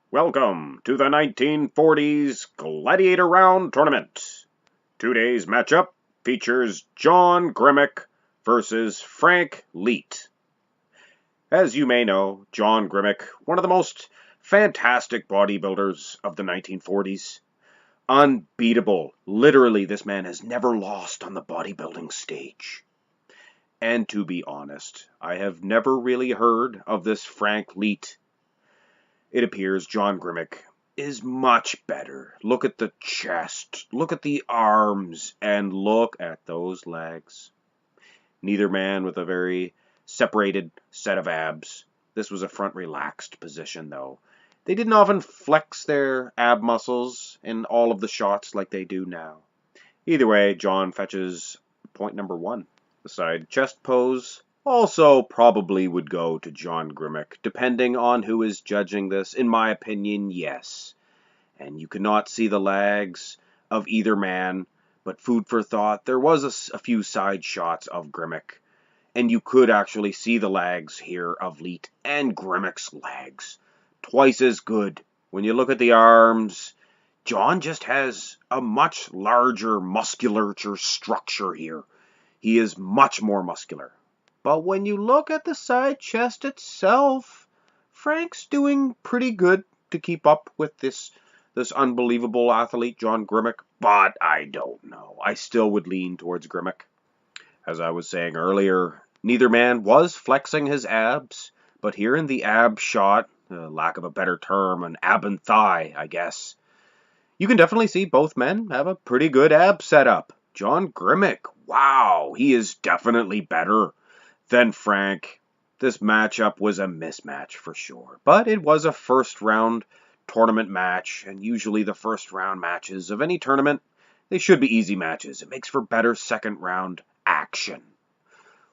Welcome to the 1940s Gladiator Round Tournament. Today's matchup features John Grimek versus Frank Leight. As you may know, John Grimek, one of the most fantastic bodybuilders of the 1940s. Unbeatable. Literally, this man has never lost on the bodybuilding stage. And to be honest, I have never really heard of this Frank Leight. It appears John Grimek is much better. Look at the chest, look at the arms, and look at those legs. Neither man with a very separated set of abs. This was a front relaxed position though. They didn't often flex their ab muscles in all of the shots like they do now. Either way, John fetches point number 1. The side chest pose also probably would go to John Grimek, depending on who is judging this. In my opinion, yes. And you cannot see the legs of either man, but food for thought, there was a few side shots of Grimek, and you could actually see the legs here of Leight and Grimek's legs. Twice as good. When you look at the arms, John just has a much larger musculature structure here. He is much more muscular. But when you look at the side chest itself, Frank's doing pretty good to keep up with this unbelievable athlete, John Grimek. But I don't know. I still would lean towards Grimek. As I was saying earlier, neither man was flexing his abs. But here in the ab shot, lack of a better term, an ab and thigh, I guess, you can definitely see both men have a pretty good ab setup. John Grimek, wow, he is definitely better than Frank. This matchup was a mismatch for sure, but it was a first round tournament match, and usually the first round matches of any tournament, they should be easy matches. It makes for better second round action.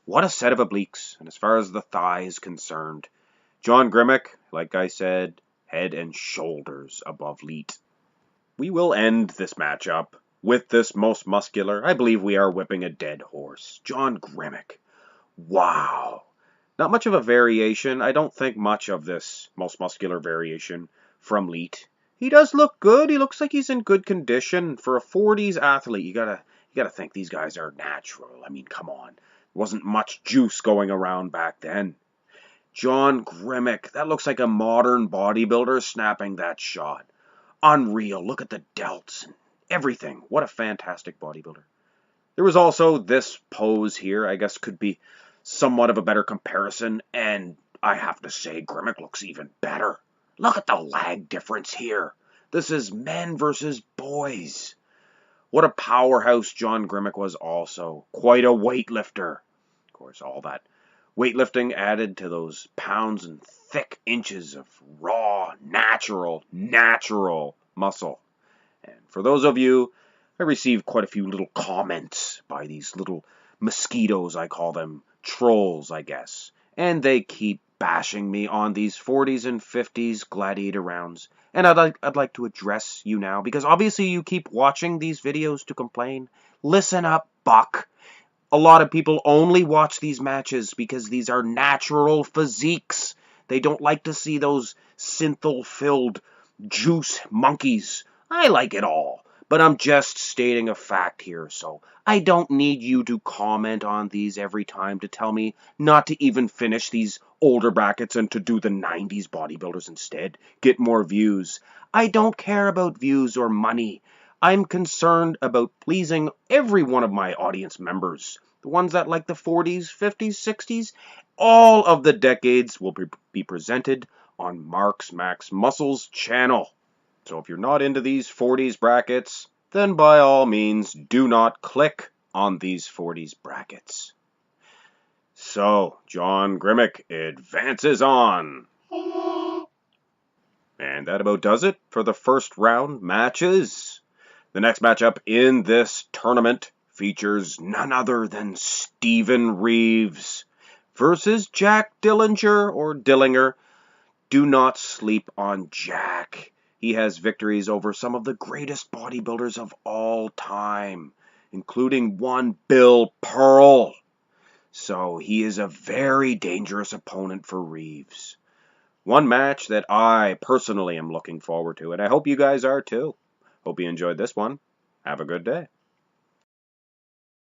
What a set of obliques, and as far as the thigh is concerned, John Grimek, like I said, head and shoulders above Leight. We will end this matchup with this most muscular. I believe we are whipping a dead horse. John Grimek. Wow. Not much of a variation. I don't think much of this most muscular variation from Leight. He does look good. He looks like he's in good condition for a 40s athlete. You gotta think these guys are natural. I mean, come on. There wasn't much juice going around back then. John Grimek. That looks like a modern bodybuilder snapping that shot. Unreal. Look at the delts and everything. What a fantastic bodybuilder. There was also this pose here, I guess could be somewhat of a better comparison, and I have to say Grimek looks even better. Look at the lag difference here. This is men versus boys. What a powerhouse John Grimek was also. Quite a weightlifter. Of course, all that weightlifting added to those pounds and thick inches of raw, natural muscle. And for those of you, I received quite a few little comments by these little mosquitoes, I call them, trolls, I guess. And they keep bashing me on these 40s and 50s gladiator rounds. And I'd like to address you now, because obviously you keep watching these videos to complain. Listen up, Buck. A lot of people only watch these matches because these are natural physiques. They don't like to see those synthol-filled juice monkeys. I like it all. But I'm just stating a fact here, so I don't need you to comment on these every time to tell me not to even finish these older brackets and to do the 90s bodybuilders instead. Get more views. I don't care about views or money. I'm concerned about pleasing every one of my audience members. The ones that like the 40s, 50s, 60s. All of the decades will be presented on Mark's Max Muscles channel. So if you're not into these 40s brackets, then by all means do not click on these 40s brackets. So, John Grimek advances on. And that about does it for the first round matches. The next matchup in this tournament features none other than Steven Reeves versus Jack Dillinger or Dillinger. Do not sleep on Jack. He has victories over some of the greatest bodybuilders of all time, including one Bill Pearl. So he is a very dangerous opponent for Reeves. One match that I personally am looking forward to, and I hope you guys are too. Hope you enjoyed this one. Have a good day.